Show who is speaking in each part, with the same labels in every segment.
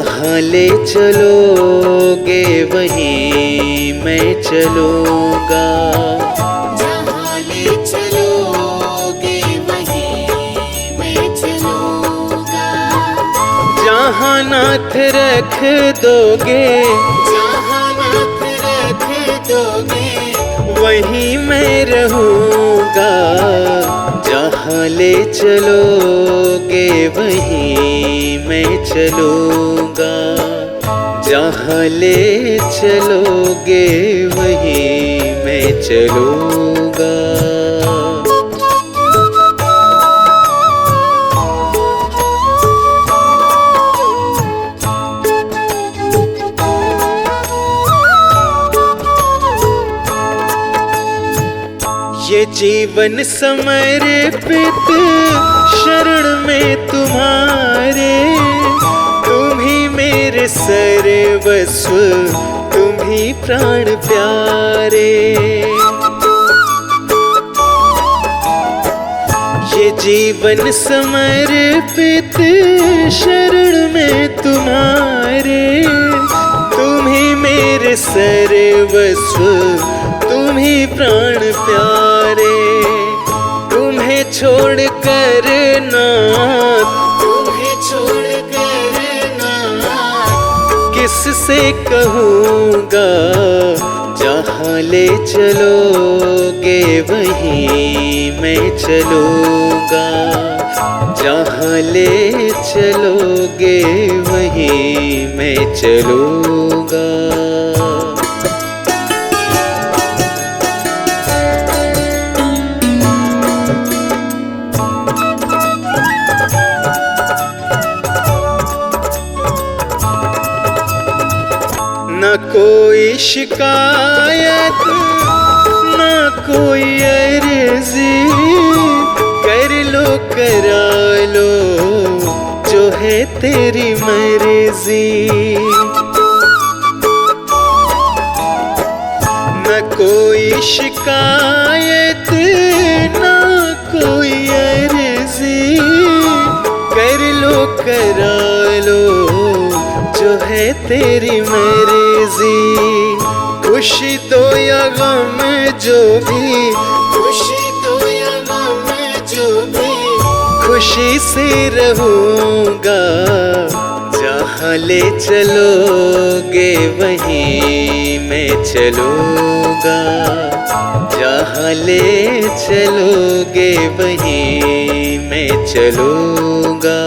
Speaker 1: जहाँ ले चलोगे वहीं मैं चलूँगा।
Speaker 2: जहाँ ले चलोगे वहीं मैं चलूँगा।
Speaker 1: जहाँ नाथ रख दोगे,
Speaker 2: जहाँ नाथ रख दोगे
Speaker 1: वहीं मैं रहूँगा। जहाँ ले चलोगे वहीं मैं चलूँगा। जहाँ ले चलोगे वहीं मैं चलूँगा। ये जीवन समर्पित शरण में तुम्हारे, तुम ही मेरे सर्वस्व, तुम ही प्राण प्यारे। ये जीवन समर्पित शरण में तुम्हारे, तुम ही मेरे सर्वस्व, तुम ही प्राण प्यारे। तुम्हें छोड़ कर नाथ,
Speaker 2: तुम्हें छोड़ कर नाथ
Speaker 1: किससे कहूँगा। जहाँ ले चलोगे वहीं मैं चलूँगा। जहाँ ले चलोगे वहीं मैं चलूँगा। न कोई शिकायत, न कोई अर्जी, कर लो करा लो जो है तेरी मर्जी। न कोई शिकायत, न कोई अर्जी, कर लो करा लो जो है तेरी मर्जी। खुशी दो या गम जो भी,
Speaker 2: खुशी दो या गम जो भी,
Speaker 1: खुशी से रहूँगा। जहाँ ले चलोगे वहीं मैं चलूँगा। जहाँ ले चलोगे वहीं मैं चलूँगा।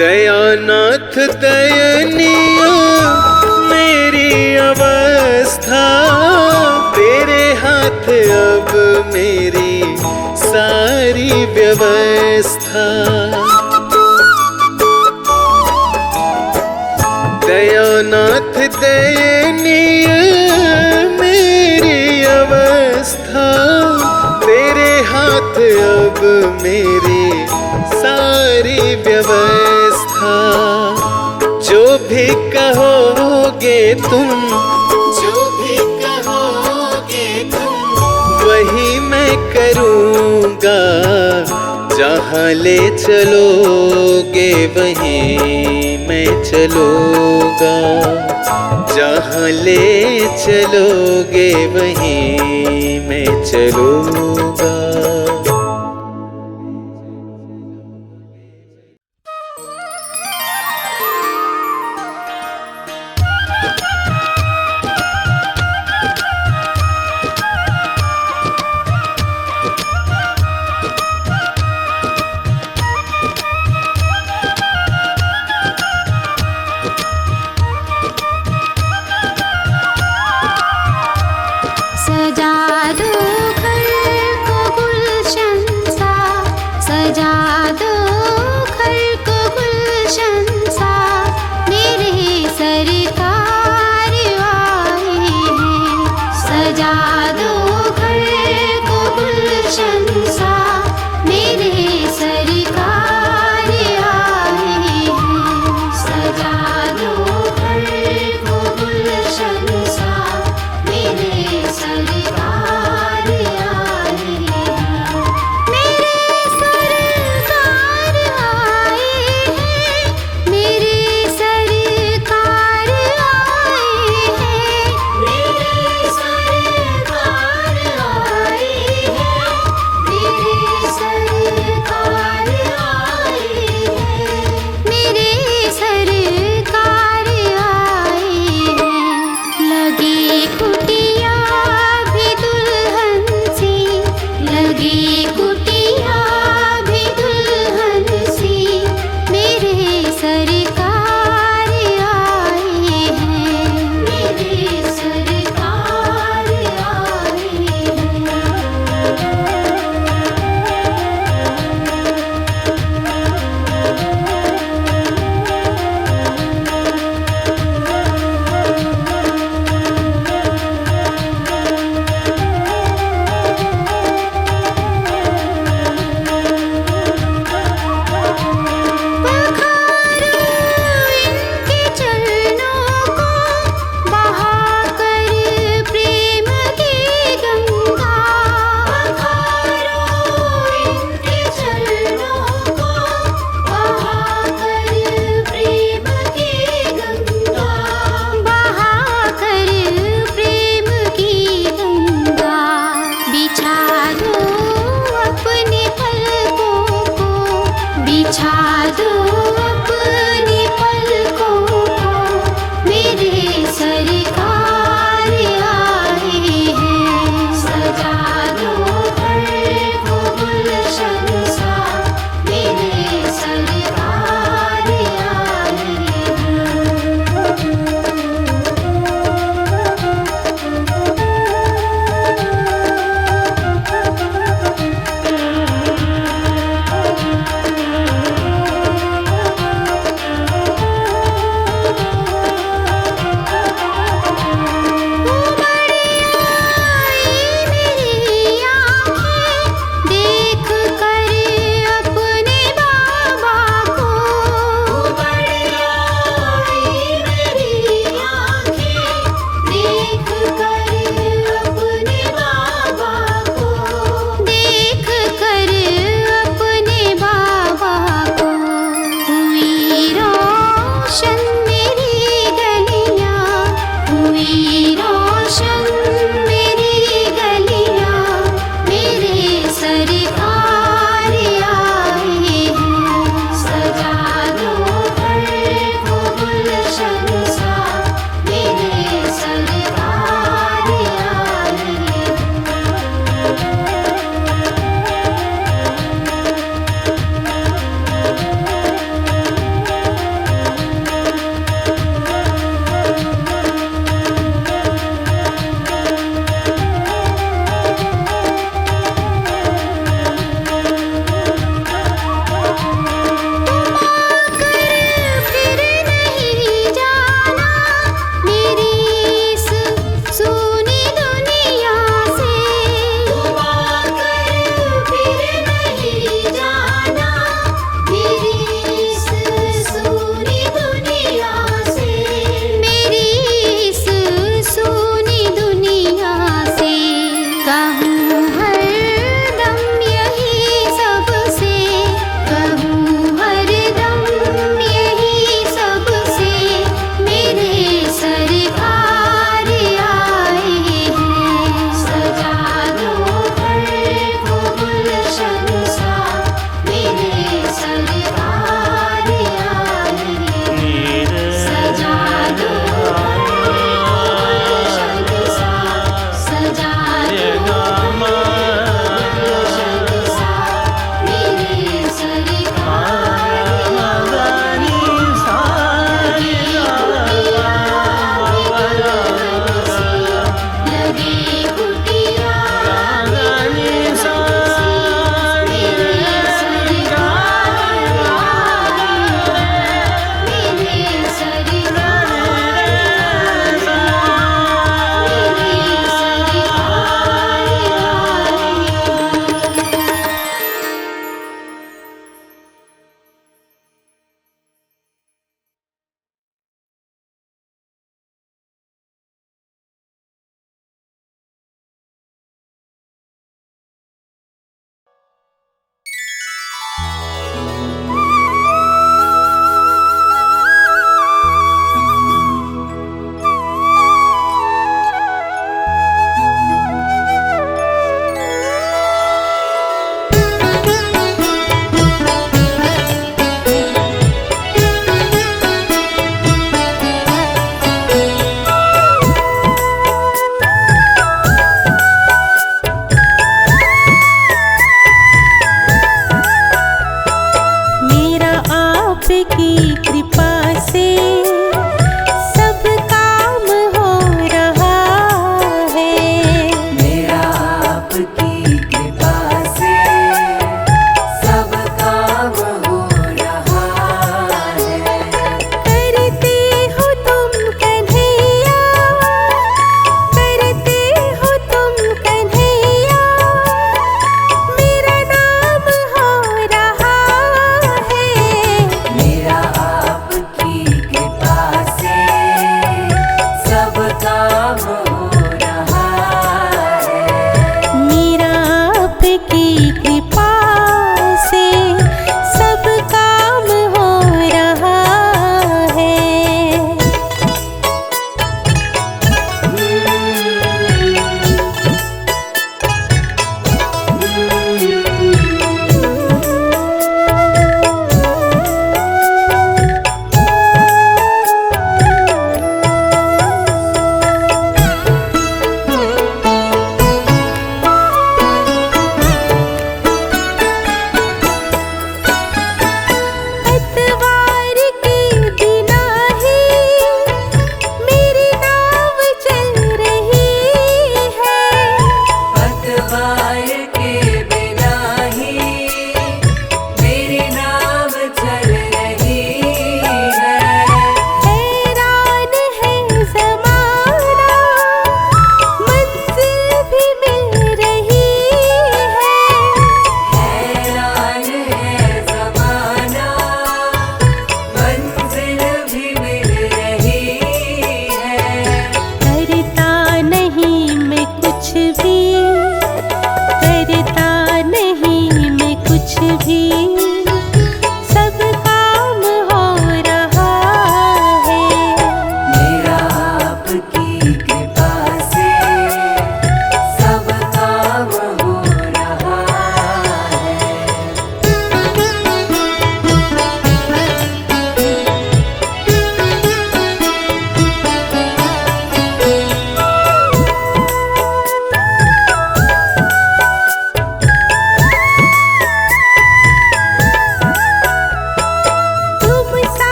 Speaker 1: दयानाथ दयनीय मेरी अवस्था, तेरे हाथ अब मेरी सारी व्यवस्था। दयानाथ दयनीय मेरी अवस्था, तेरे हाथ अब मेरी सारी व्यवस्था। जो भी कहोगे तुम,
Speaker 2: जो भी कहोगे तुम
Speaker 1: वही मैं करूँगा। जहाँ ले चलोगे वहीं मैं चलूँगा। जहाँ ले चलोगे वहीं मैं चलूँगा।
Speaker 3: सजा दो घर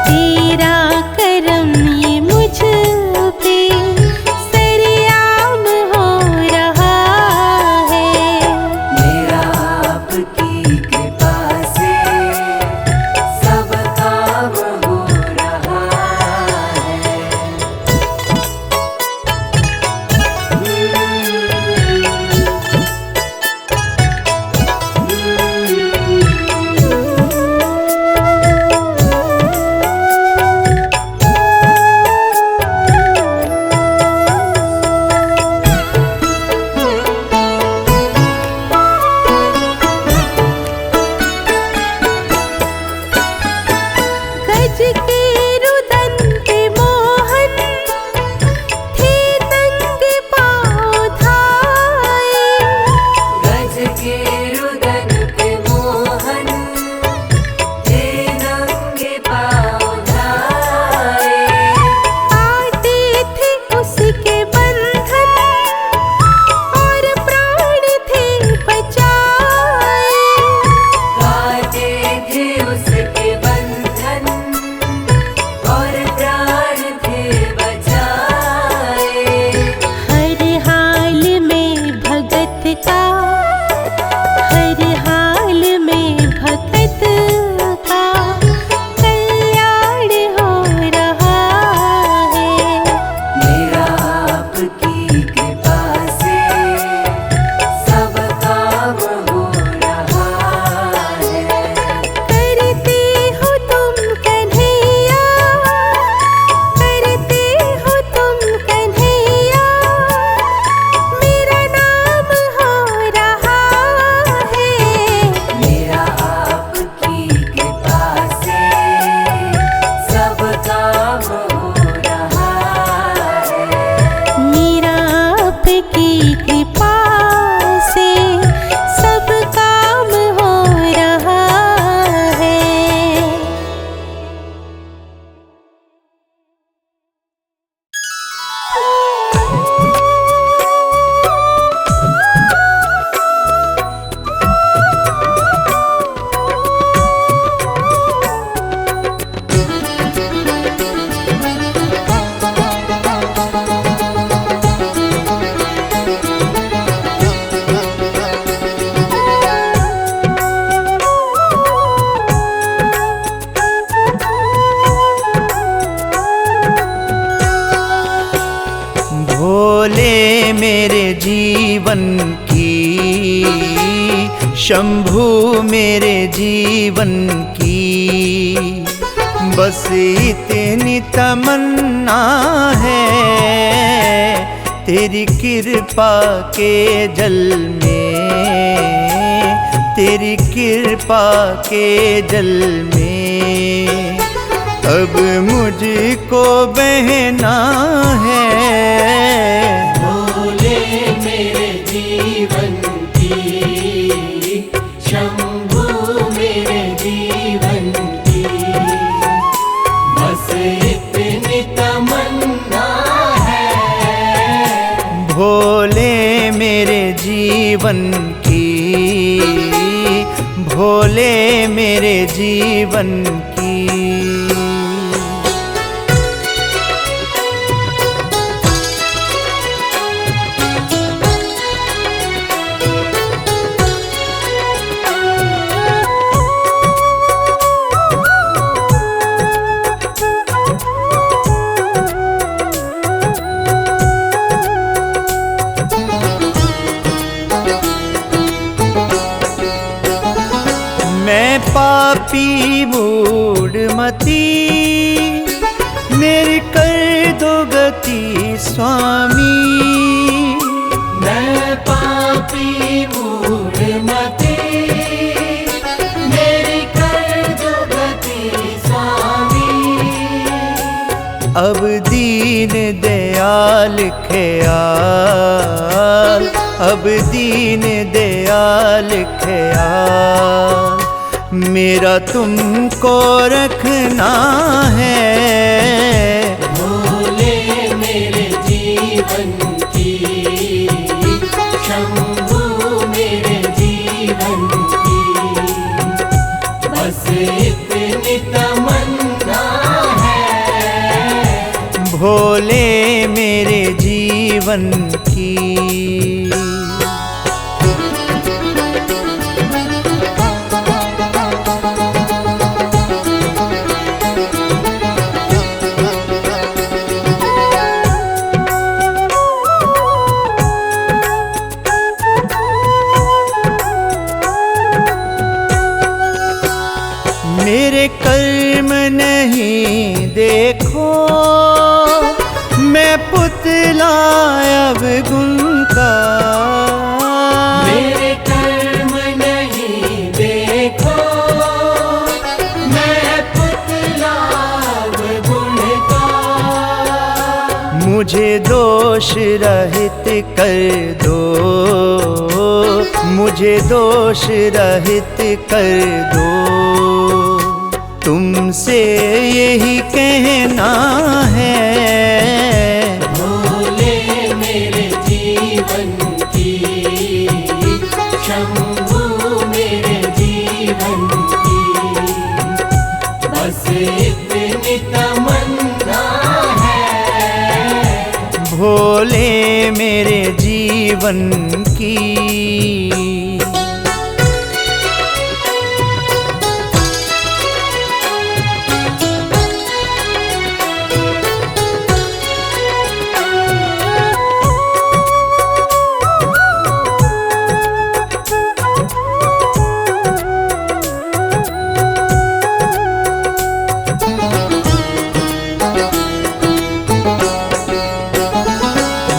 Speaker 3: तेरा करम ये मुझ पे सरेआम हो रहा है।
Speaker 4: मेरा आपकी कृपा से सब काम हो रहा है।
Speaker 3: गज के रुदन पे मोहन थे नंगे पाँव धाए।
Speaker 4: गज के रुदन पे मोहन थे नंगे पाँव धाए।
Speaker 3: आते थे उसके बंधन और प्राण थे बचाए।
Speaker 4: काटे थे उसके बंधन और प्राण थे बचाए।
Speaker 3: हर हाल में भगत का, हर हाल में भगत का कल्याण हो रहा है।
Speaker 4: मेरा आपकी कृपा से सब काम हो रहा है।
Speaker 3: करते हो तुम कन्हैया, करते हो तुम कन्हैया, मेरा नाम हो रहा है।
Speaker 4: मेरा आपकी कृपा से सब काम हो रहा है।
Speaker 3: मेरा आपकी कृपा से सब काम हो रहा है।
Speaker 1: भोले मेरे जीवन की, शंभु मेरे जीवन की, बस इतनी तमन्ना है तेरी कृपा के जल में, तेरी कृपा के जल में अब मुझको बहना है।
Speaker 2: भोले मेरे जीवन की, शंभु मेरे जीवन की, बस इतनी तमन्ना है।
Speaker 1: भोले मेरे जीवन की, भोले मेरे जीवन की। मैं पापी मूढ़मती, मेरी कर दो गति स्वामी।
Speaker 2: मैं पापी मूढ़मती, मेरी कर दो गति स्वामी।
Speaker 1: अब दीन दयाल ख्याल, अब दीन दयाल ख्याल मेरा तुमको रखना है।
Speaker 2: भोले मेरे जीवन की, शंभु मेरे जीवन की, बस इतनी
Speaker 4: तमन्ना है,
Speaker 1: भोले मेरे जीवन की। मेरे कर्म नहीं देखो, मैं पुतला अवगुण का।
Speaker 4: मेरे कर्म नहीं देखो, मैं पुतला अवगुण का।
Speaker 1: मुझे दोष रहित कर दो, मुझे दोष रहित कर दो, तुमसे यही कहना है।
Speaker 4: भोले मेरे जीवन की, शंभू मेरे जीवन की, बस इतनी तमन्ना है।
Speaker 1: भोले मेरे जीवन की।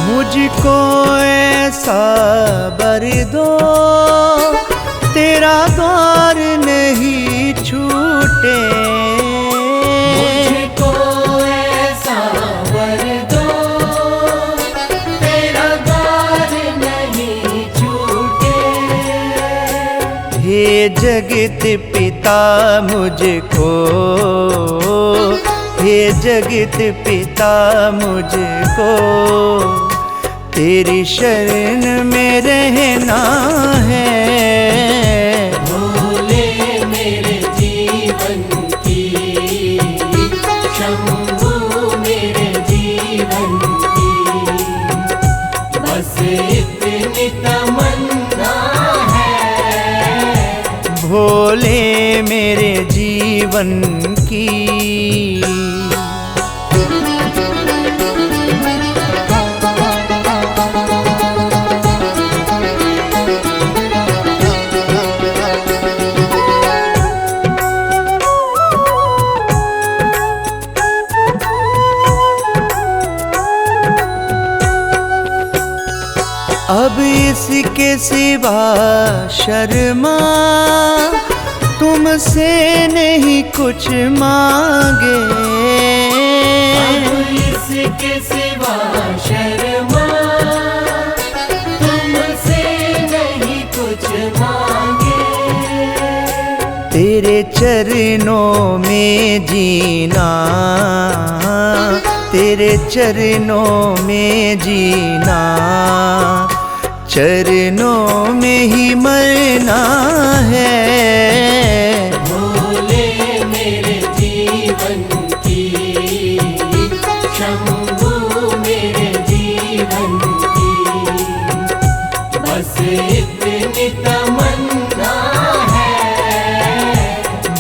Speaker 1: मुझको ऐसा बर दो, तेरा द्वार नहीं छूटे।
Speaker 4: मुझको ऐसा वर दो, तेरा द्वार नहीं छूटे।
Speaker 1: हे जगत पिता मुझको, हे जगत पिता मुझको, तेरी शरण में रहना है।
Speaker 4: भोले मेरे जीवन की, शंभू मेरे जीवन की, बस इतनी तमन्ना है।
Speaker 1: भोले मेरे जीवन की। अब इसके सिवा शर्मा तुमसे नहीं कुछ मांगे।
Speaker 4: अब इसके सिवा शर्मा तुमसे नहीं कुछ मांगे।
Speaker 1: तेरे चरणों में जीना, तेरे चरणों में जीना, चरणों में ही मरना है।
Speaker 4: भोले मेरे जीवन की, शंभू मेरे जीवन की, बस इतनी तमन्ना है।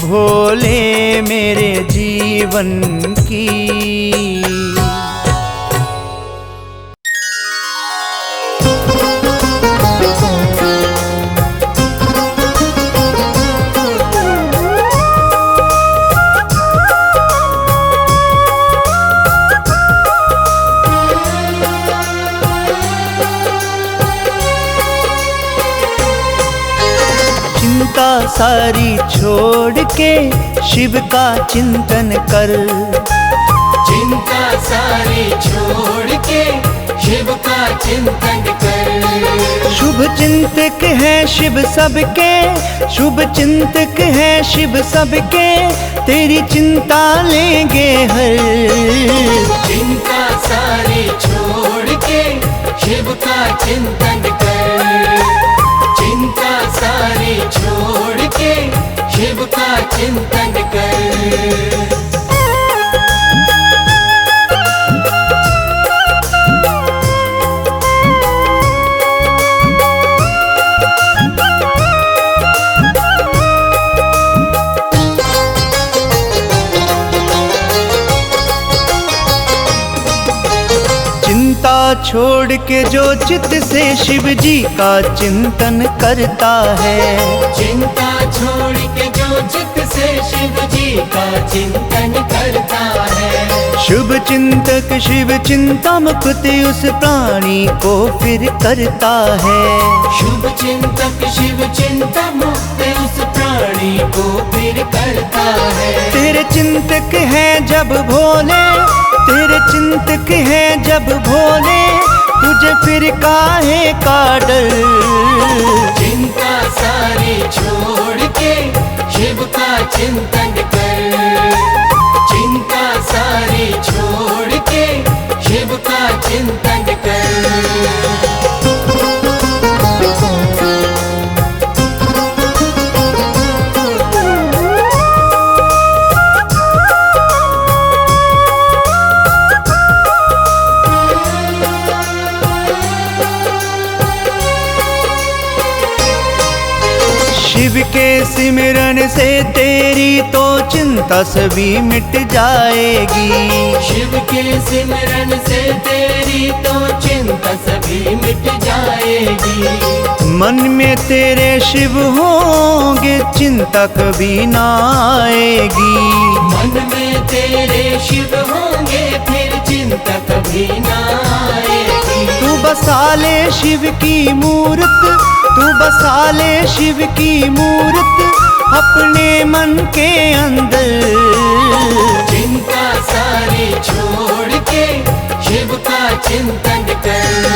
Speaker 1: भोले मेरे जीवन की। चिंता सारी छोड़ के शिव का चिंतन कर।
Speaker 4: चिंता सारी छोड़ के शिव का चिंतन कर।
Speaker 1: शुभ चिंतक है शिव सबके, शुभ चिंतक है शिव सबके, तेरी चिंता लेंगे हर।
Speaker 4: चिंता सारी छोड़ के शिव का चिंतन कर। चिंता सारी छोड़ के शिव का चिंतन कर।
Speaker 1: चिंता छोड़ के जो चित्त से शिव जी का चिंतन करता है,
Speaker 4: चिंता छोड़ के जो चित्त से शिव जी का चिंतन करता है,
Speaker 1: शुभ चिंतक शिव चिंता मुक्ति उस प्राणी को फिर करता है।
Speaker 4: शुभ चिंतक शिव चिंता मुक्ति उस प्राणी को फिर करता है।
Speaker 1: तेरे चिंतक हैं जब भोले, तेरे चिंतक हैं जब भोले, तुझे फिर काहे का डर।
Speaker 4: चिंता सारी छोड़ के शिव का चिंतन कर। चिंता सारी छोड़ के शिव का चिंतन कर।
Speaker 1: शिव के सिमरन से तेरी तो चिंता सभी मिट जाएगी।
Speaker 4: शिव के सिमरन से तेरी तो चिंता सभी मिट जाएगी।
Speaker 1: मन में तेरे शिव होंगे चिंता कभी ना आएगी।
Speaker 4: मन में तेरे शिव होंगे फिर चिंता कभी ना आएगी।
Speaker 1: तू बसा ले शिव की मूरत, तू बसा ले शिव की मूरत अपने मन के अंदर।
Speaker 4: चिंता सारी छोड़ के शिव का चिंतन कर।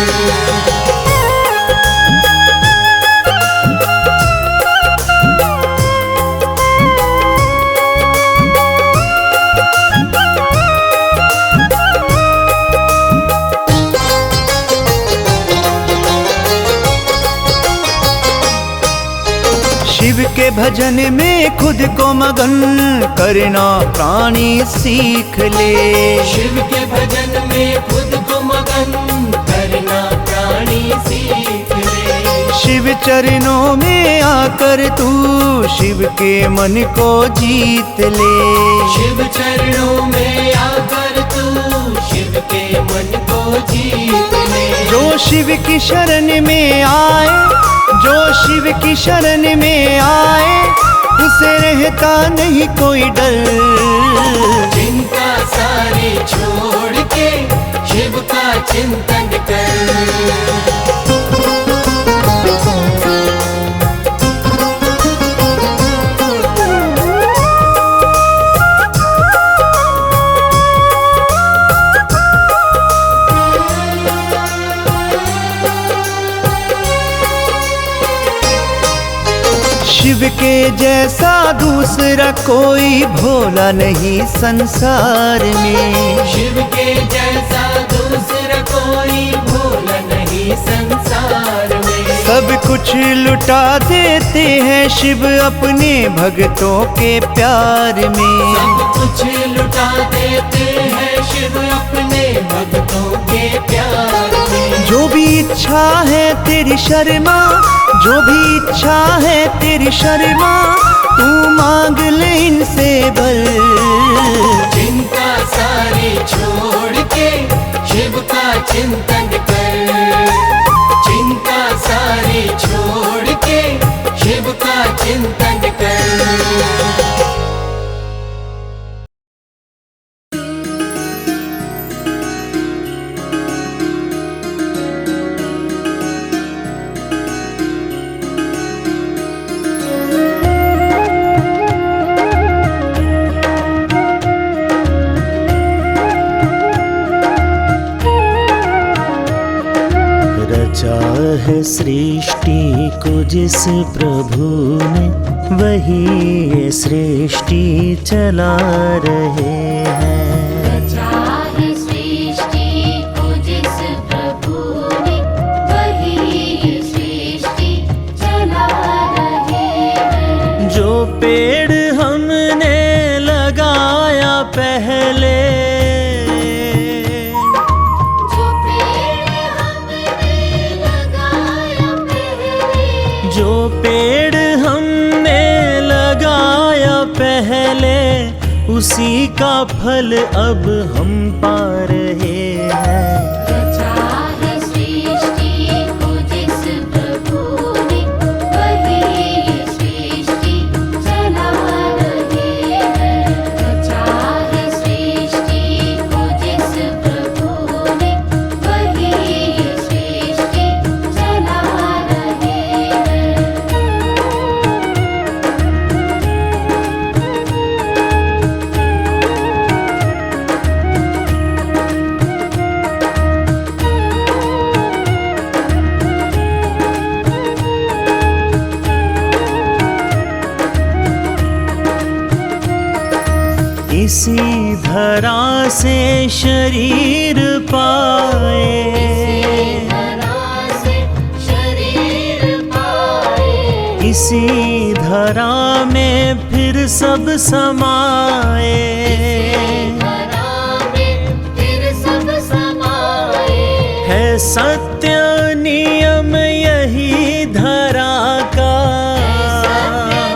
Speaker 1: शिव के भजन में खुद को मगन करना प्राणी सीख ले।
Speaker 4: शिव के भजन में खुद को मगन करना प्राणी सीख ले।
Speaker 1: शिव चरणों में आकर तू शिव के मन को जीत ले।
Speaker 4: शिव चरणों में आकर तू शिव के मन को जीत ले।
Speaker 1: जो शिव की शरण में आए, जो शिव की शरण में आए, उसे रहता नहीं कोई डर।
Speaker 4: चिंता सारी छोड़ के शिव का चिंतन कर।
Speaker 1: शिव के जैसा दूसरा कोई भोला नहीं संसार में।
Speaker 4: शिव के जैसा दूसरा कोई भोला नहीं संसार में।
Speaker 1: सब कुछ लुटा देते हैं शिव अपने भक्तों के प्यार में।
Speaker 4: सब कुछ लुटा देते हैं शिव अपने भक्तों के प्यार में।
Speaker 1: जो भी इच्छा है तेरी शर्मा, जो भी इच्छा है तेरी शर्मा, तू मांग ले इनसे बल।
Speaker 4: चिंता सारी छोड़ के शिव का चिंतन कर। चिंता सारी छोड़ के शिव का चिंतन कर।
Speaker 5: है सृष्टि को जिस प्रभु ने, वही सृष्टि चला रहे हैं।
Speaker 6: रचा है सृष्टि को जिस प्रभु ने, वही सृष्टि चला रहे हैं।
Speaker 5: जो पेड़ पहले,
Speaker 6: जो पेड़ हमने लगाया पहले,
Speaker 5: जो पेड़ हमने लगाया पहले, उसी का फल अब हम पा रहे हैं।
Speaker 6: रचा है सृष्टि को जिस प्रभु ने, वही सृष्टि चला रहे हैं। रचा है सृष्टि को जिस प्रभु ने, वही सृष्टि चला रहे हैं।
Speaker 5: इसी धरा से शरीर पाए,
Speaker 6: धरा से शरीर पाए,
Speaker 5: इसी धरा में फिर सब समाए।
Speaker 6: धरा में फिर सब समाए।
Speaker 5: है सत्य नियम यही धरा का,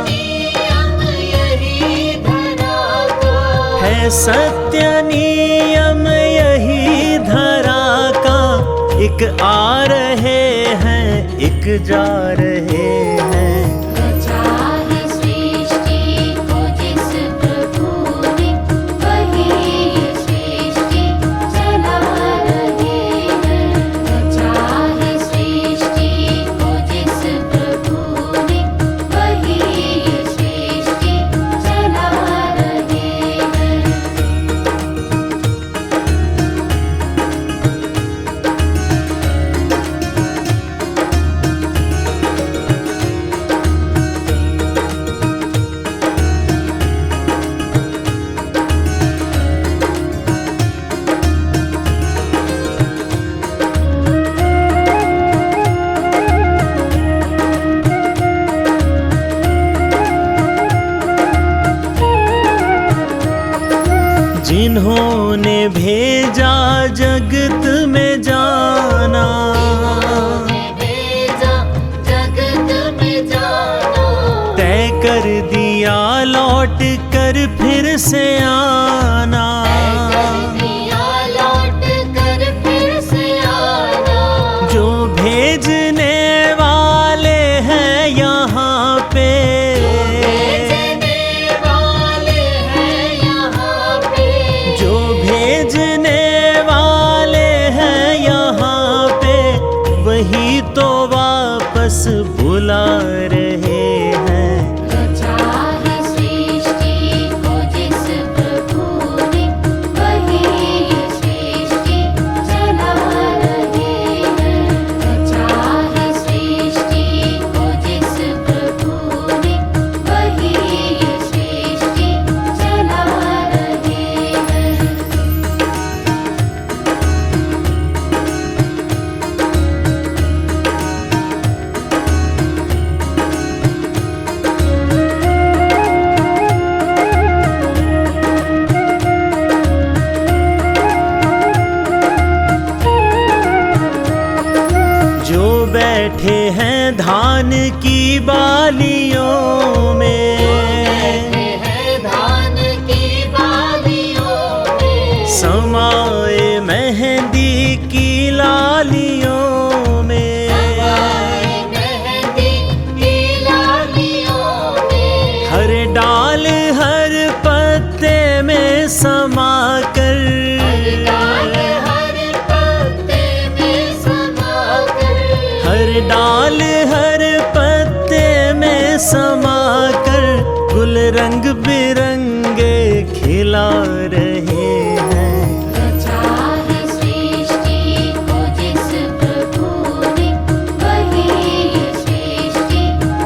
Speaker 6: नियम यही धरा का,
Speaker 5: है सत्य नियम यही धरा का। एक आ रहे हैं, एक जा रहे हैं।
Speaker 6: रचा है सृष्टि को जिस प्रभु ने, वही सृष्टि चला रहे हैं। रचा है सृष्टि को जिस प्रभु ने, वही सृष्टि चला रहे हैं।
Speaker 5: जिन्होंने भेजा जगत में जाना,
Speaker 6: भेजा जगत में जाना,
Speaker 5: तय कर दिया लौट कर फिर से आना।
Speaker 6: दिया लौट कर फिर से आना।
Speaker 5: जो भेजने वाले हैं यहाँ पे,
Speaker 6: भेजने वाले हैं यहाँ पे,
Speaker 5: जो भेजने वाले हैं यहाँ पे, वही तो वापस बुला रहे हैं।
Speaker 6: रचा है सृष्टि को जिस प्रभु ने, वही सृष्टि चला रहे हैं। रचा है सृष्टि को जिस प्रभु ने, वही सृष्टि चला रहे हैं।
Speaker 5: जो बैठे हैं धान की बालियों में,
Speaker 6: है धान की बालियों में,
Speaker 5: समाए मेहंदी की लालियों में।
Speaker 6: मेहंदी की लालियों में,
Speaker 5: हर डाल हर पत्ते में समा कर,
Speaker 6: डाल हर पत्ते में समा कर,
Speaker 5: हर डाल हर पत्ते में समा कर, गुल रंग बिरंगे खिला रहे हैं।
Speaker 6: रचा है सृष्टि को जिस प्रभु ने, वही सृष्टि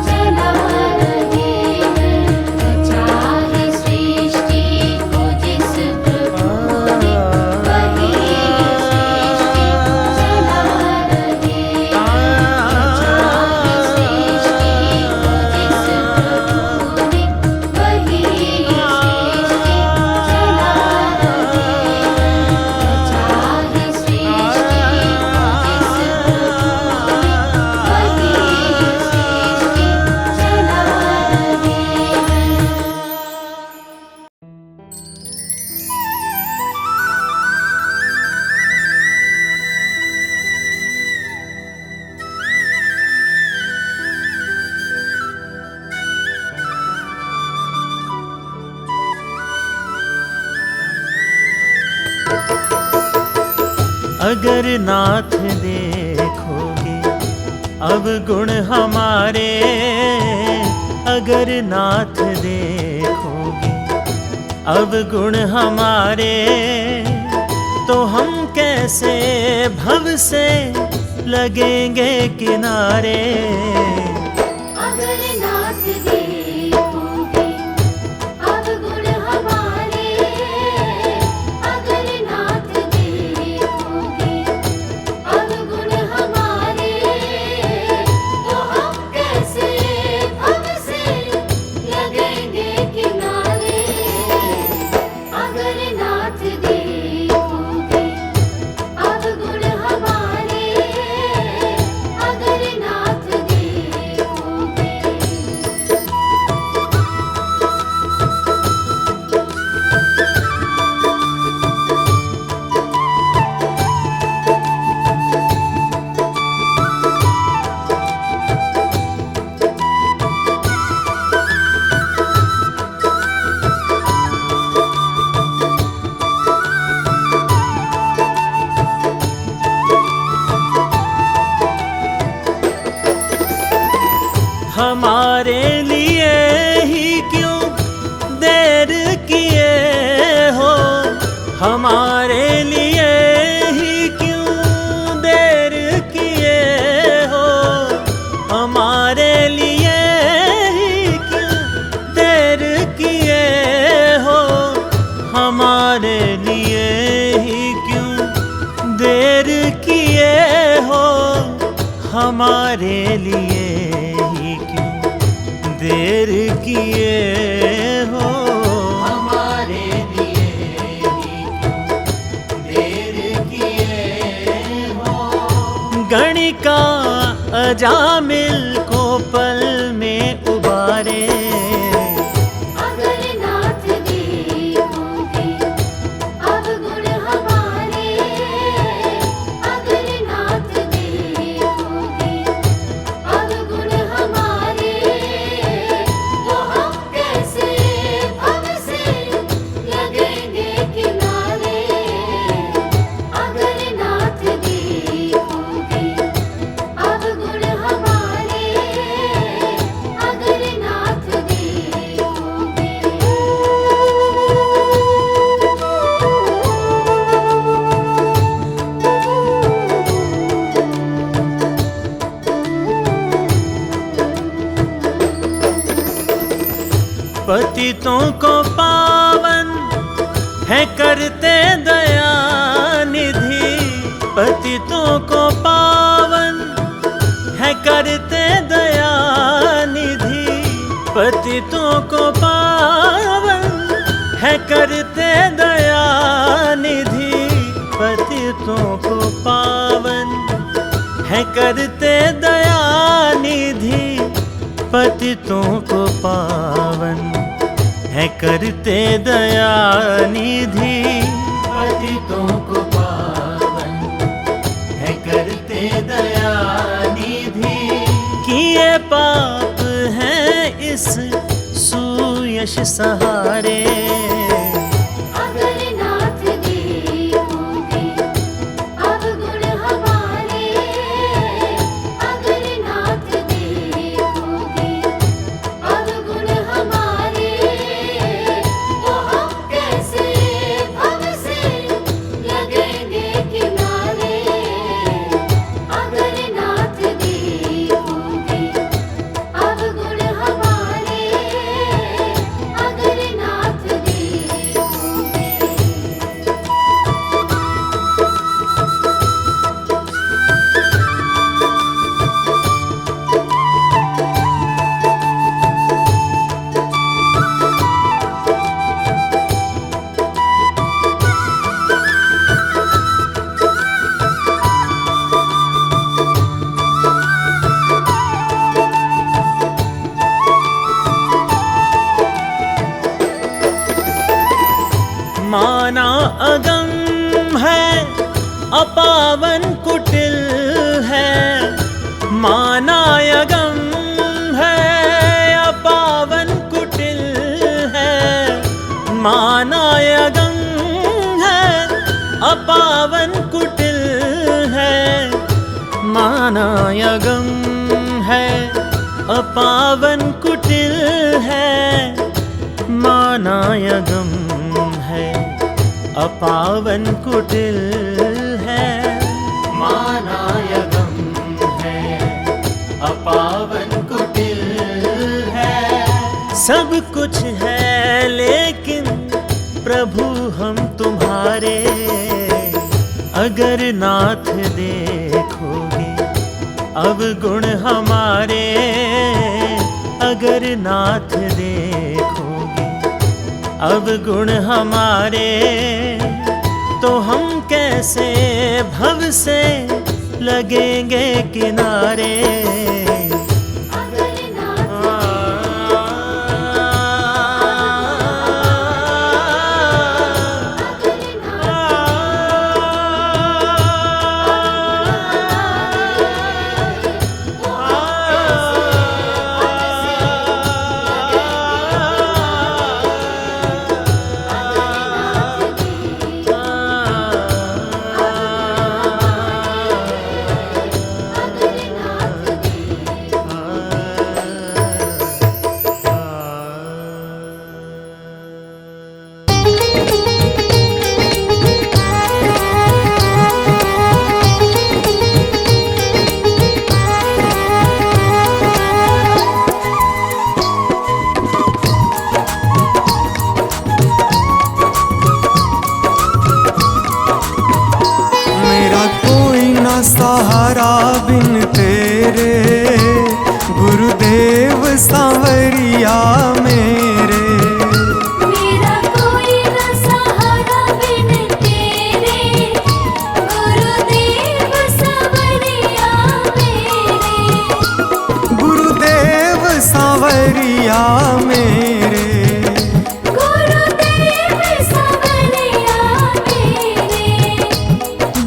Speaker 6: चला रहे हैं। रचा है सृष्टि को जिस प्रभु ने, वही सृष्टि चला रहे हैं। रचा है सृष्टि को जिस प्रभु ने, वही सृष्टि चला
Speaker 5: अगर नाथ देखोगे अवगुण हमारे, अगर नाथ देखोगे अवगुण हमारे, तो हम कैसे भव से लगेंगे किनारे।
Speaker 6: अगर नाथ देखोगे अवगुण हमारे, अगर नाथ देखोगे अवगुण हमारे, तो हम कैसे भव से लगेंगे किनारे। अगर नाथ देखोगे अवगुण हमारे, अगर नाथ देखोगे।
Speaker 5: हमारे लिए ही क्यों देर किए हो, हमारे लिए ही क्यों देर किए हो, हमारे लिए ही क्यों देर किए हो, हमारे लिए ही क्यों देर किए हो, हमारे लिए ही क्यों देर किए हो, हमारे लिए ही क्यों देर किए हो। गणिका अजामिल को पल में उबारे,
Speaker 6: अगर नाथ देखोगे अवगुण हमारे, अगर नाथ देखोगे अवगुण हमारे, तो हम कैसे भव से लगेंगे किनारे। अगर नाथ देखोगे अवगुण हमारे, अगर नाथ देखोगे।
Speaker 5: पतितों को पावन है करते दया निधि, पतितों को पावन है करते दया निधि, पतितों को पावन है करते दया निधि, पतितों को पावन है करते दया निधि, पतितों को पावन है करते दया निधि, पतितों को पावन है करते दया निधि। किए पाप हैं इस सुयश सहारे,
Speaker 6: अगर नाथ देखोगे अवगुण हमारे, अगर नाथ देखोगे अवगुण हमारे, तो हम कैसे भव से लगेंगे किनारे। अगर नाथ देखोगे अवगुण हमारे, अगर नाथ देखोगे।
Speaker 5: माना अगम है अपावन कुटिल है, माना अगम है अपावन कुटिल है, माना अगम है अपावन कुटिल माना यगम है, अपावन कुटिल है, माना यगम है, अपावन कुटिल है, माना यगम है, अपावन कुटिल है। सब कुछ है लेकिन प्रभु हम तुम्हारे, अगर नाथ देखोगे अवगुण हमारे, अगर नाथ देखोगे अवगुण हमारे, तो हम कैसे भव से लगेंगे किनारे।
Speaker 1: सहारा बिन तेरे, गुरुदेव सांवरिया मेरे।
Speaker 3: मेरा कोई न सहारा बिन तेरे, गुरुदेव सांवरिया मेरे।
Speaker 1: गुरुदेव सांवरिया मेरे,
Speaker 3: गुरुदेव सांवरिया मेरे।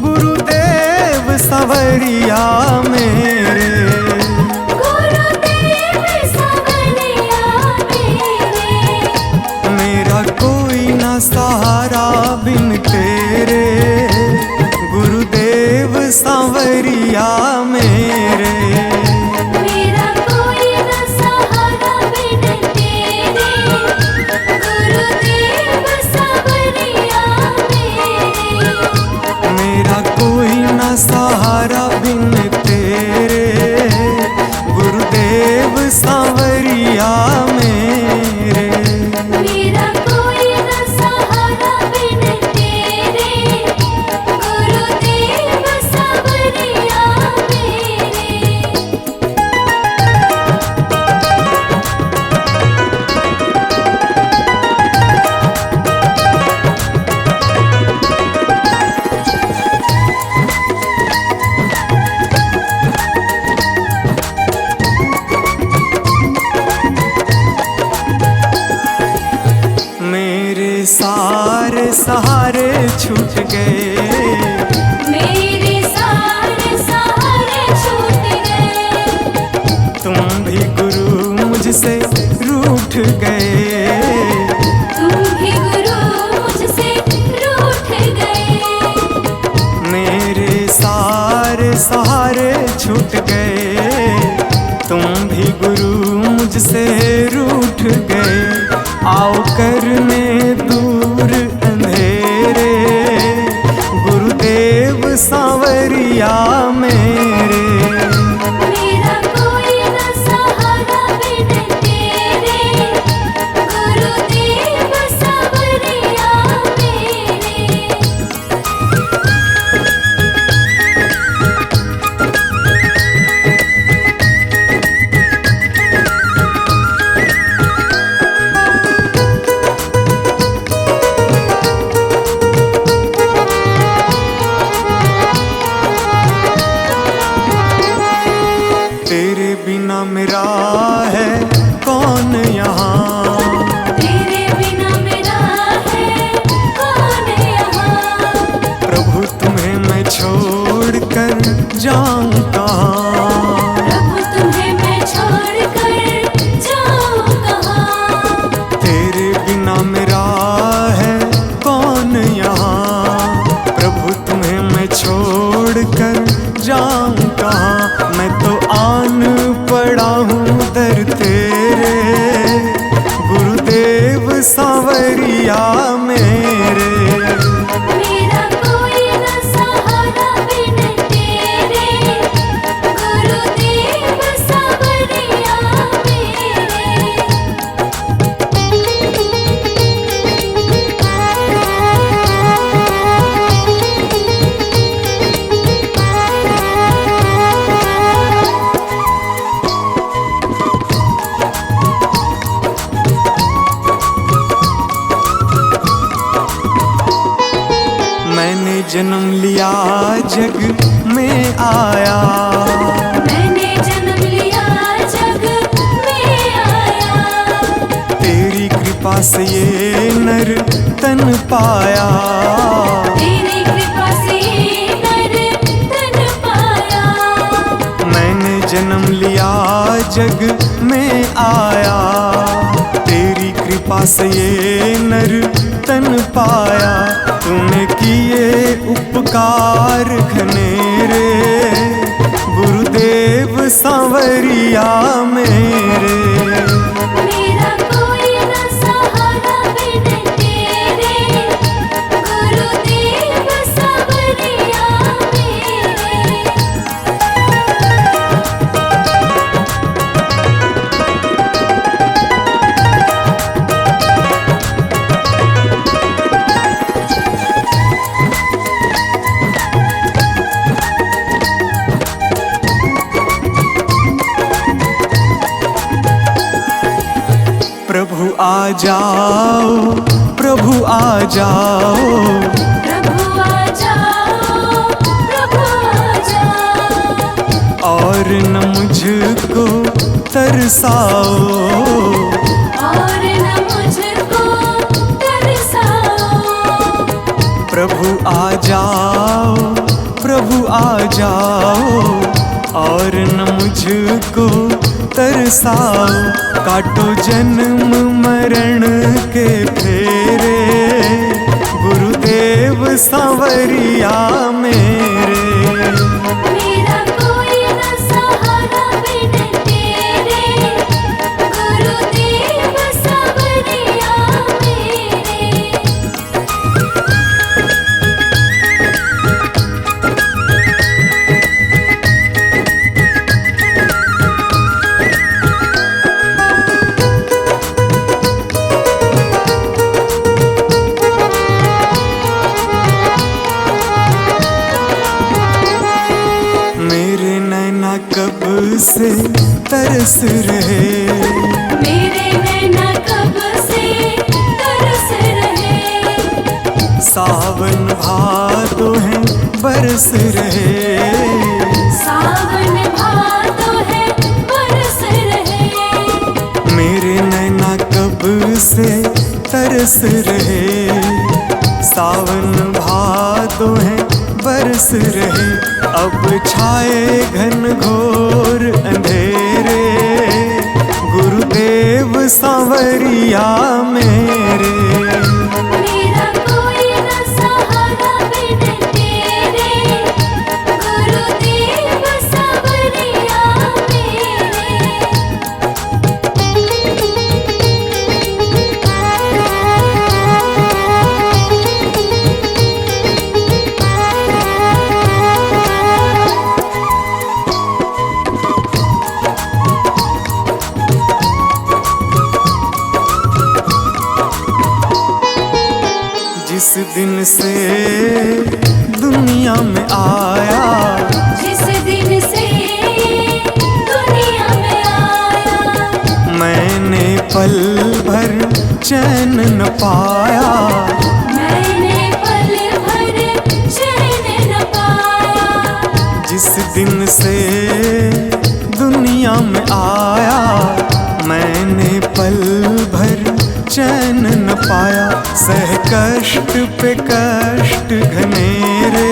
Speaker 1: गुरुदेव सांवरिया मेरे।
Speaker 3: गुरुदेव सांवरिया मेरे।
Speaker 1: मेरा कोई न सहारा बिन तेरे, गुरुदेव सांवरिया मेरे।
Speaker 3: मेरा कोई न सहारा बिन तेरे, गुरुदेव सांवरिया मेरे।
Speaker 1: मेरा कोई न सहारा बिन तेरे, गुरुदेव सांवरिया मेरे।
Speaker 3: मेरा कोई न सहारा बिन तेरे, गुरुदेव सांवरिया मेरे।
Speaker 1: मेरे सारे सहारे छूट गए,
Speaker 3: मेरे सारे सहारे छूट गए।
Speaker 1: तुम भी गुरु मुझसे रूठ गए।
Speaker 3: तुम भी गुरु मुझसे रूठ गए।
Speaker 1: मेरे सारे सहारे छूट गए, तुम भी गुरु मुझसे रूठ गए। आओ करने दूर अंधेरे, गुरुदेव सांवरिया मेरे।
Speaker 3: मेरा कोई न सहारा बिन तेरे,
Speaker 7: जन्म लिया जग में आया,
Speaker 3: मैंने जन्म लिया जग में आया।
Speaker 7: तेरी कृपा से ये नर तन पाया,
Speaker 3: तेरी कृपा से नर तन पाया।
Speaker 7: मैंने जन्म लिया जग में आया, तेरी कृपा से ये नर तन पाया। तूने किए उपकार घनेरे, गुरुदेव सांवरिया मेरे।
Speaker 3: मेरा कोई न सहारा बिन तेरे, गुरुदेव सांवरिया मेरे।
Speaker 7: प्रभु आ जाओ, प्रभु आ जाओ,
Speaker 3: प्रभु आ जाओ, प्रभु आ जाओ।
Speaker 7: और न मुझको तरसाओ,
Speaker 3: और न मुझको तरसाओ।
Speaker 7: प्रभु आ जाओ, प्रभु आ जाओ, और न मुझको तरसाओ। काटो जन्म मरण के फेरे, गुरुदेव सांवरिया मेरे।
Speaker 3: मेरा कोई न सहारा बिन तेरे, गुरुदेव सांवरिया मेरे।
Speaker 7: मेरे नैना कब से तरस रहे,
Speaker 3: मेरे नैना कब से तरस रहे।
Speaker 7: सावन भादो है बरस रहे,
Speaker 3: सावन भादो है बरस रहे।
Speaker 7: मेरे नैना कब से तरस रहे। सावन भादो है बरस रहे। अब छाए घन घोर अंधेरे, गुरुदेव सांवरिया मेरे।
Speaker 3: मेरा कोई न सहारा बिन तेरे, गुरुदेव सांवरिया
Speaker 7: जिस दिन से दुनिया में आया,
Speaker 3: जिस दिन से दुनिया में आया।
Speaker 7: मैंने पल भर चैन न पाया,
Speaker 3: मैंने पल भर चैन न पाया।
Speaker 7: जिस दिन से दुनिया में आया, मैंने पल भर चैन न पाया। सह कष्ट पे कष्ट घनेरे,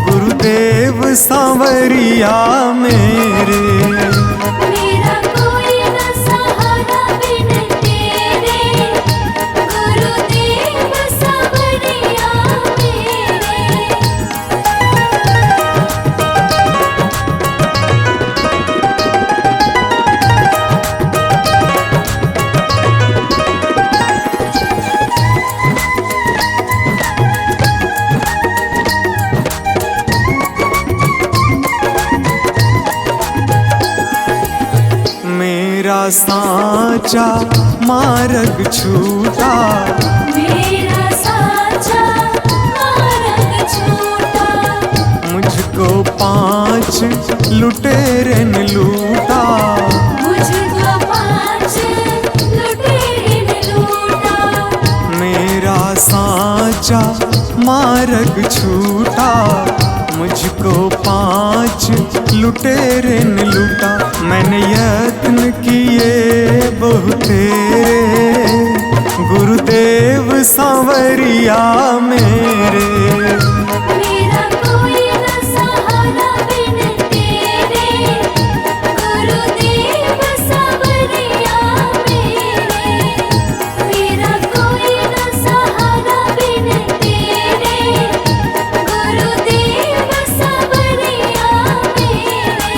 Speaker 7: गुरुदेव सांवरिया मेरे।
Speaker 3: मेरा कोई न सहारा बिन तेरे, गुरुदेव सांवरिया मेरे।
Speaker 7: मेरा साचा मार्ग छूटा,
Speaker 3: मेरा साचा मार्ग छूटा।
Speaker 7: मुझको 5 लुटेरे ने लूटा,
Speaker 3: मुझको 5 लुटेरे ने लूटा।
Speaker 7: मेरा साचा मार्ग छूटा, मुझको 5 लुटेरे ने लूटा। मैंने यत्न किए बहुतेरे, गुरुदेव सांवरिया मेरे।
Speaker 3: मेरा कोई न सहारा बिन तेरे, गुरुदेव सांवरिया मेरे। मेरा कोई न सहारा बिन तेरे, गुरुदेव सांवरिया मेरे।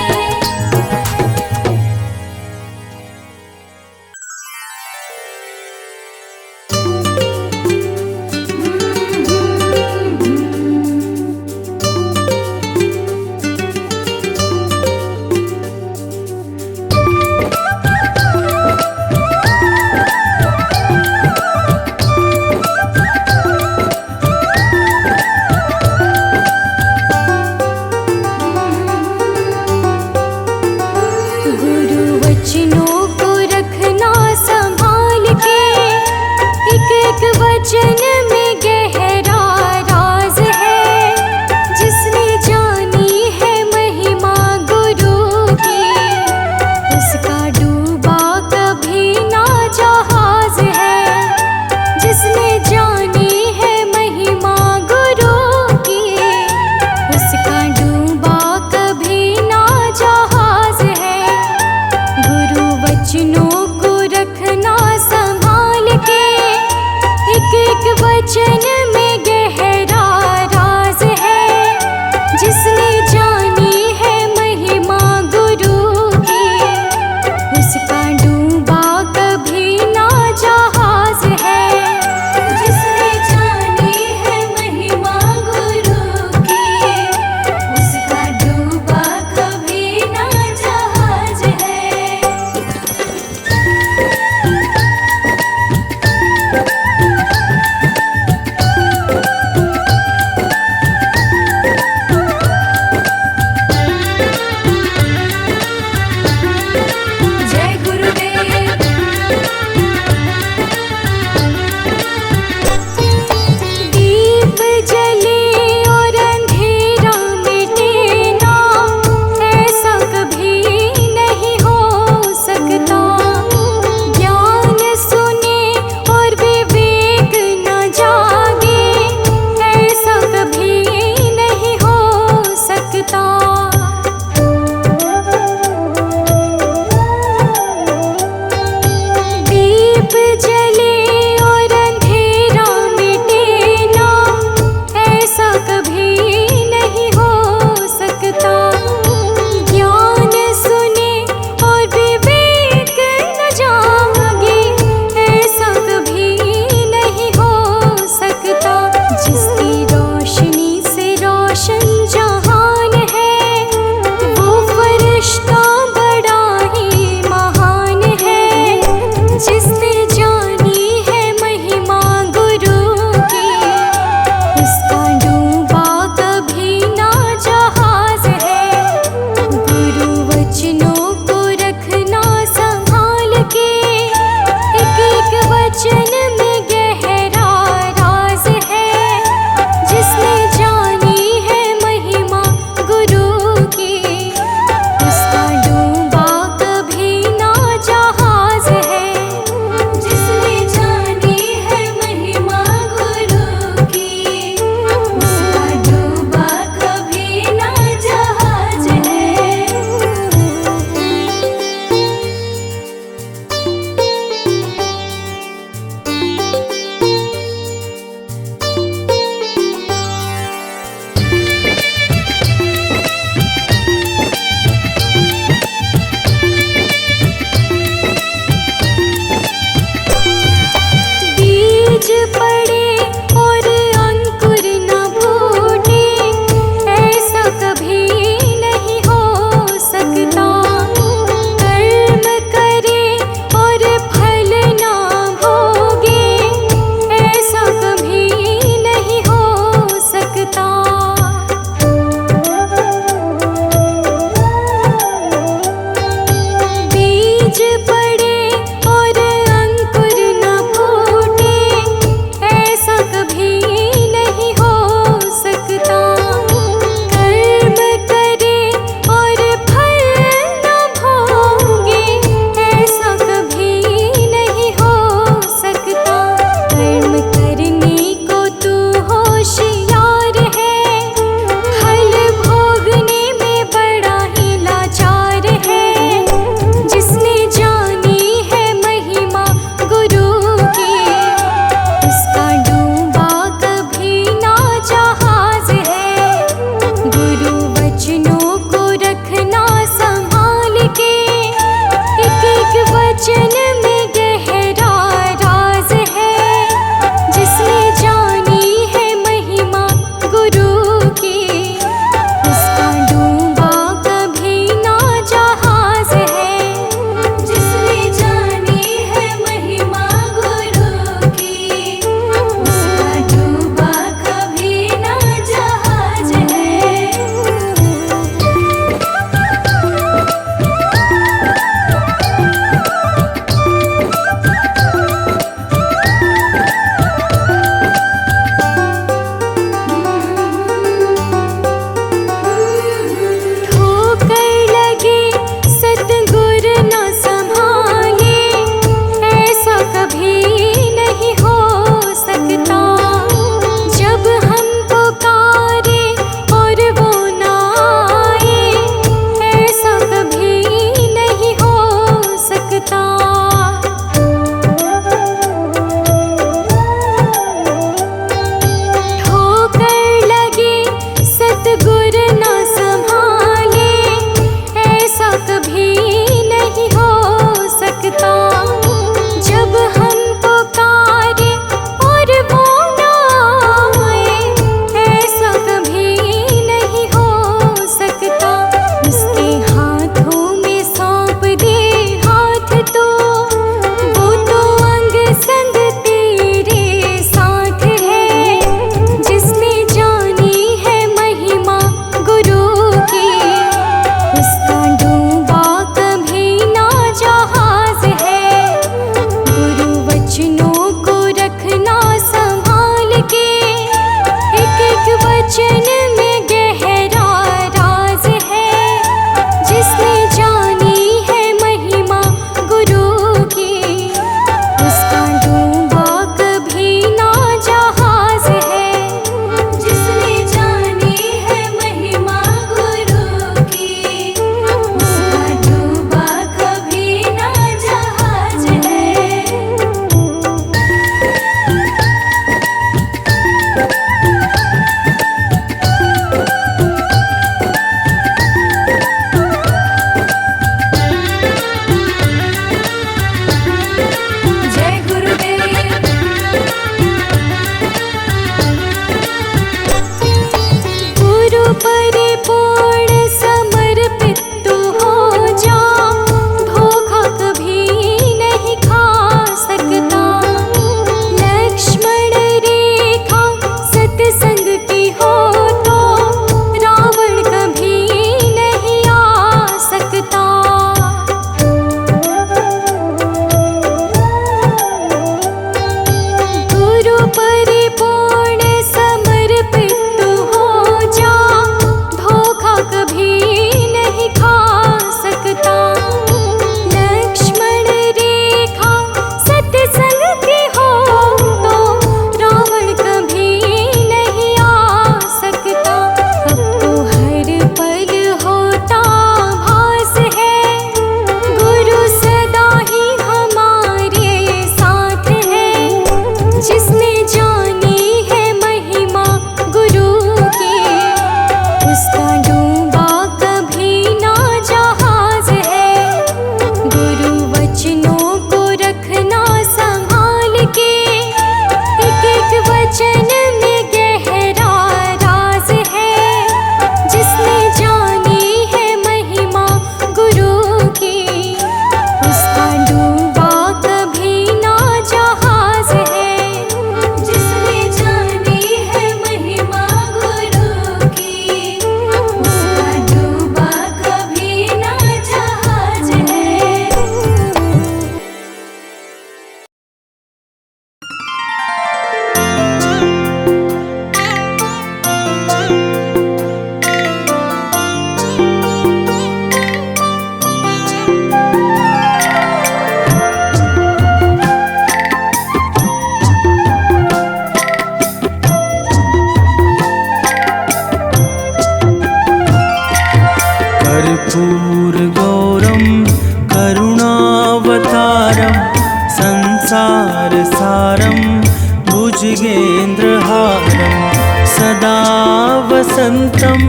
Speaker 5: वसन्तं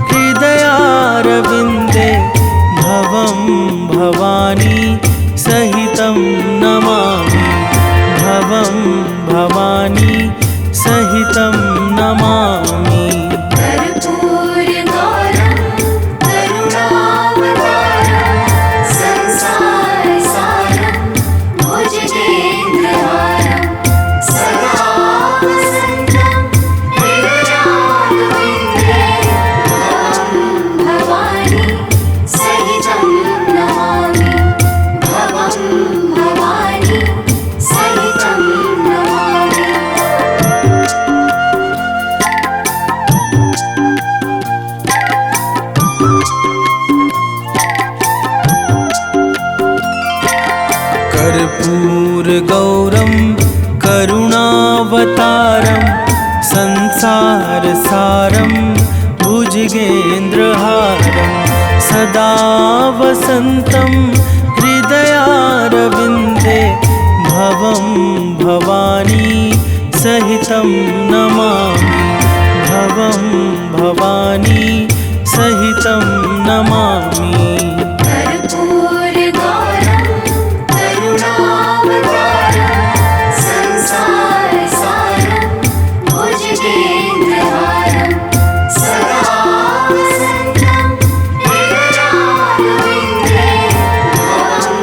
Speaker 5: हृदयारविन्दे भवं भवानी सहितं नमामि भवं भवानी सहितं नमामि
Speaker 3: कर्पूरगौरं करुणावतारं संसारसारं भुजगेन्द्रहारं सदा वसन्तं हृदयारविन्दे भवं भवानी सहितं नमामि भवं भवानी सहितं नमामि।
Speaker 5: कर्पूरगौरं करुणावतारं संसारसारं भुजगेन्द्रहारं सदा वसन्तं हृदयारविन्दे भवं भवानी सहितं नमामि भवं भवानी सहितं नमामि
Speaker 3: कर्पूरगौरं करुणावतारं संसारसारं भुजगेन्द्रहारं सदा वसन्तं हृदयारविन्दे भवं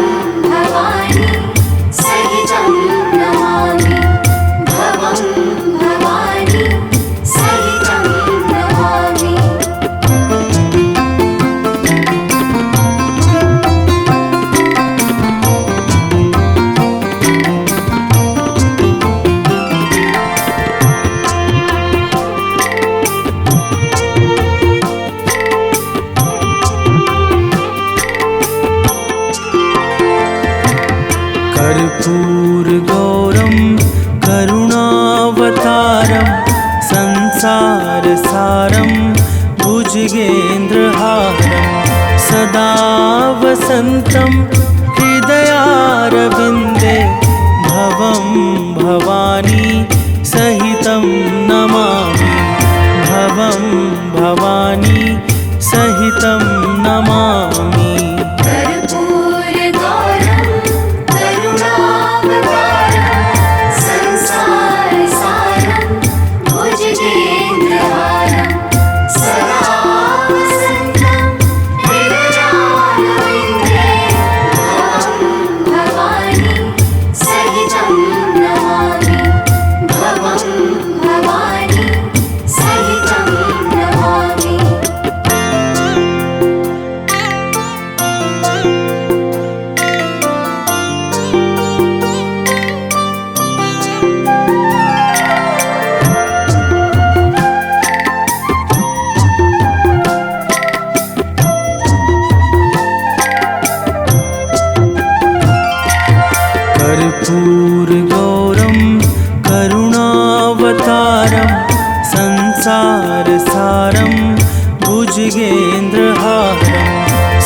Speaker 3: भवानी सहितं नमामि भवं भवानी सहितं नमामि।
Speaker 5: कर्पूरगौरं करुणावतारं संसारसारं भुजगेन्द्रहारं सदा वसन्तं हृदयारविन्दे भवं भवानी सहितं नमामि भवं भवानी सहितं नमामि
Speaker 3: कर्पूरगौरं करुणावतारं संसारसारं भुजगेन्द्रहारं सदा वसन्तं हृदयारविन्दे भवं भवानी सहितं नमामि भवं भवानी सहितं नमामि।
Speaker 5: कर्पूरगौरं करुणावतारं संसारसारं भुजगेन्द्रहारं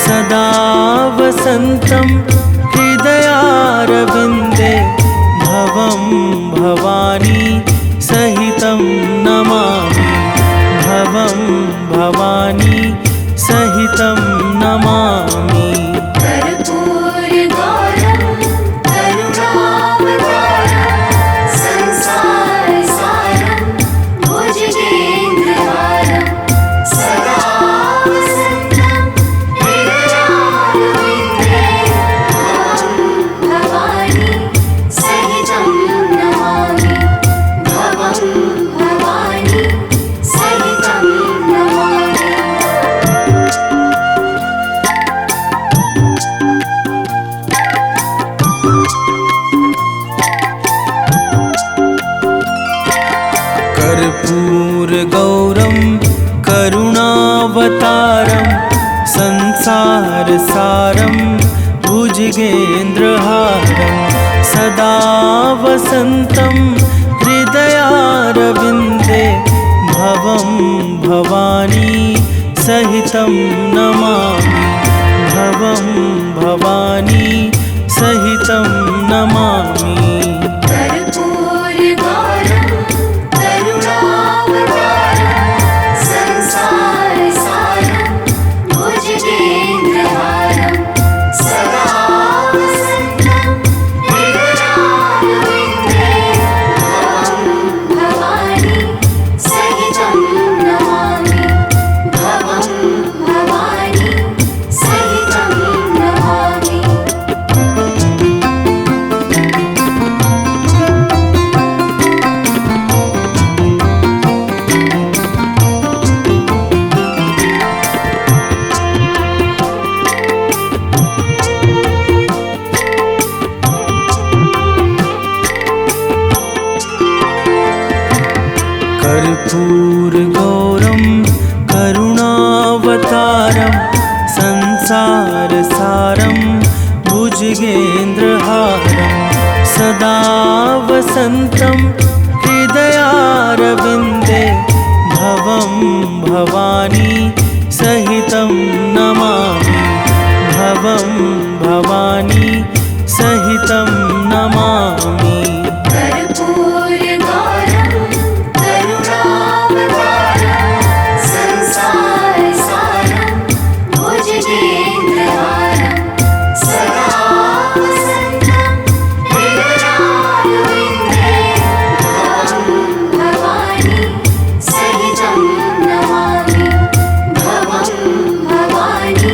Speaker 5: सदा वसन्तं हृदयारविन्दे भवं भवानी सहितं नमामि भवं भवानी सहितं नमामि
Speaker 3: कर्पूरगौरं करुणावतारं संसारसारं भुजगेन्द्रहारं सदा वसन्तं हृदयारविन्दे भवं भवानी सहितं नमामि भवं भवानी सहितं नमामि।
Speaker 5: कर्पूरगौरं करुणावतारं संसारसारं भुजगेन्द्रहारं सदा वसन्तं हृदयारविन्दे भवं भवानी सहितं नमामि भवं भवानी सहितं नमामि
Speaker 3: कर्पूरगौरं करुणावतारं
Speaker 5: कर्पूरगौरं करुणावतारं संसारसारं भुजगेन्द्रहारं सदा वसन्तं हृदयारविन्दे भवं भवानी सहितं नमामि भवं भवानी सहितं नमामि
Speaker 3: कर्पूरगौरं करुणावतारं संसारसारं भुजगेन्द्रहारं सदा वसन्तं हृदयारविन्दे भवं भवानी सहितं नमामि भवं भवानी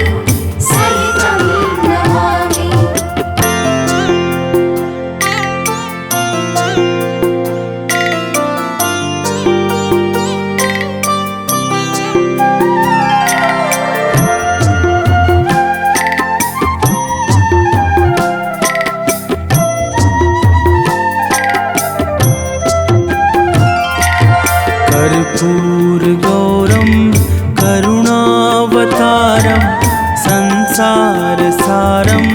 Speaker 3: सहितं नमामि।
Speaker 5: कर्पूरगौरं करुणावतारं संसारसारं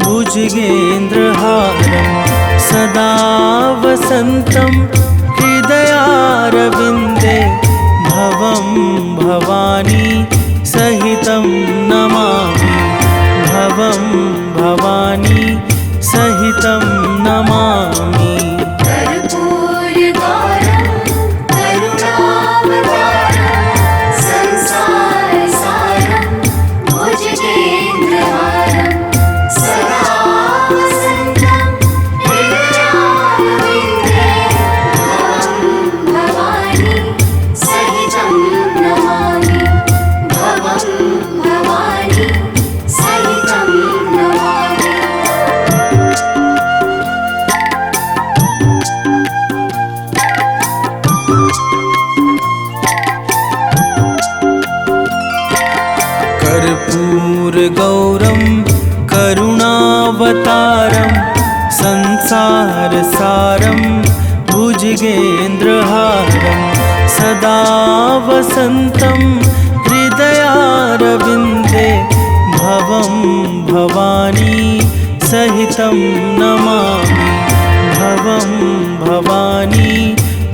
Speaker 5: भुजगेन्द्रहारं सदा वसन्तं हृदयारविन्दे भवं भवानी सहितं नमामि भवं भवानी सहितं नमामि
Speaker 3: कर्पूरगौरं करुणावतारं संसारसारं भुजगेन्द्रहारं सदा वसन्तं हृदयारविन्दे भवं भवानी सहितं नमामि भवं भवानी सहितं नमामि।
Speaker 5: कर्पूरगौरं करुणावतारं संसारसारं भुजगेन्द्रहारं सदा वसन्तं हृदयारविन्दे भवं भवानी सहितं नमामि भवं भवानी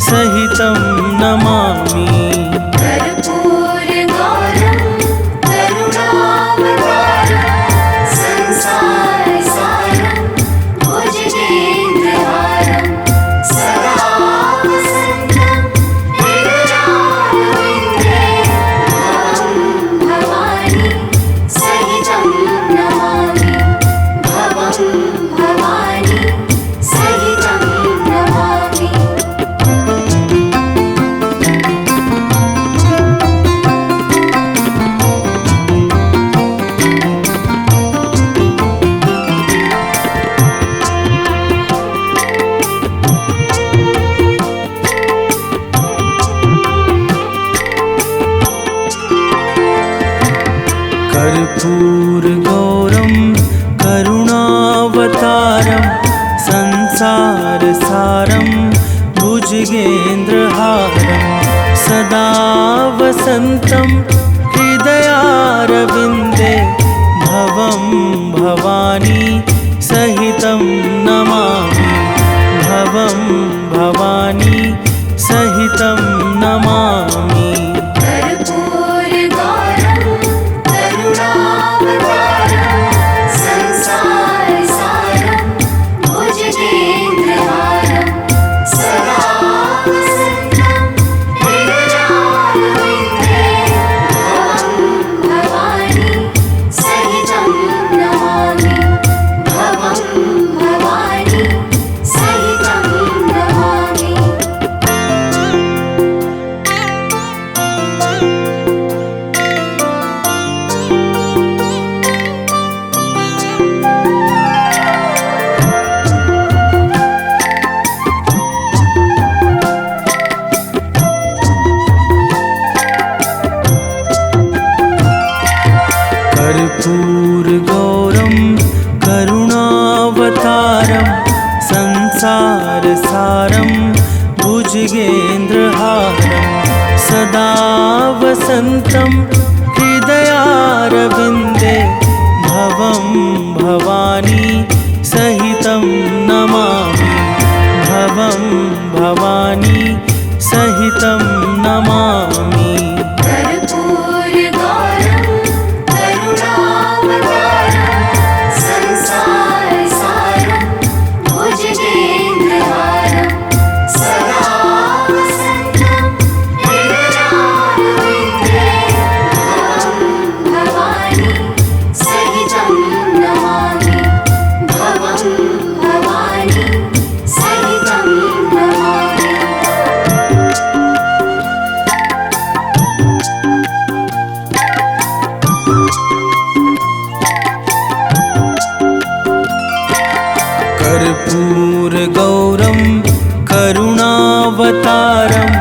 Speaker 5: सहितं नमामि
Speaker 3: कर्पूरगौरं करुणावतारं संसारसारं भुजगेन्द्रहारं सदा वसन्तं हृदयारविन्दे भवं भवानी सहितं नमामि भवं भवानी सहितं नमामि।
Speaker 5: कर्पूरगौरं करुणावतारं संसारसारं भुजगेन्द्रहारं सदा वसन्तं हृदयारविन्दे भवं भवानी सहितं नमामि भवं भवानी सहितं नमामि
Speaker 3: कर्पूरगौरं करुणावतारं संसारसारं भुजगेन्द्रहारं सदा वसन्तं हृदयारविन्दे भवं भवानी सहितं नमामि भवं भवानी सहितं नमामि।
Speaker 5: सदा वसन्तं हृदयारविन्दे भवं भवानी सहितं नमामि भवं भवानी सहितं नमामि
Speaker 3: कर्पूरगौरं करुणावतारं संसारसारं भुजगेन्द्रहारं सदा वसन्तं हृदयारविन्दे भवं भवानी सहितं नमामि भवं भवानी सहितं नमामि।
Speaker 5: कर्पूरगौरं करुणावतारं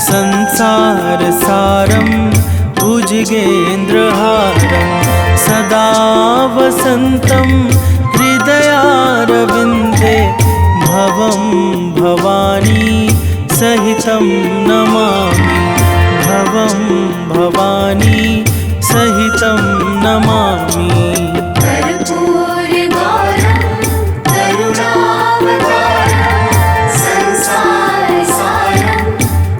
Speaker 5: संसारसारं भुजगेन्द्रहारं सदा वसन्तं हृदयारविन्दे भवं भवानी सहितं नमामि भवं भवानी सहितं नमामि
Speaker 3: कर्पूरगौरं करुणावतारं संसारसारं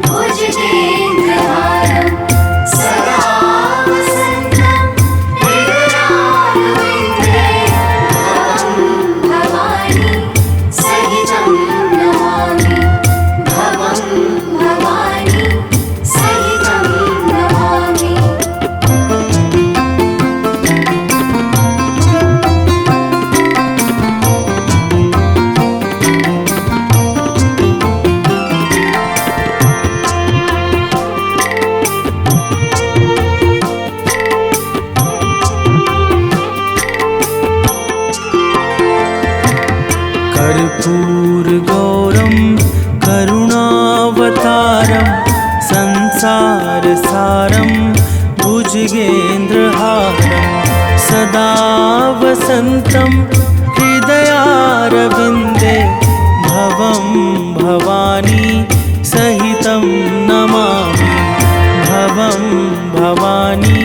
Speaker 3: भुजगेन्द्रहारं सदा वसन्तं हृदयारविन्दे भवं भवानी सहितं नमामि भवं भवानी सहितं नमामि।
Speaker 5: कर्पूरगौरं करुणावतारं संसारसारं भुजगेन्द्रहारं सदा वसन्तं हृदयारविन्दे भवं भवानी सहितं नमामि भवं भवानी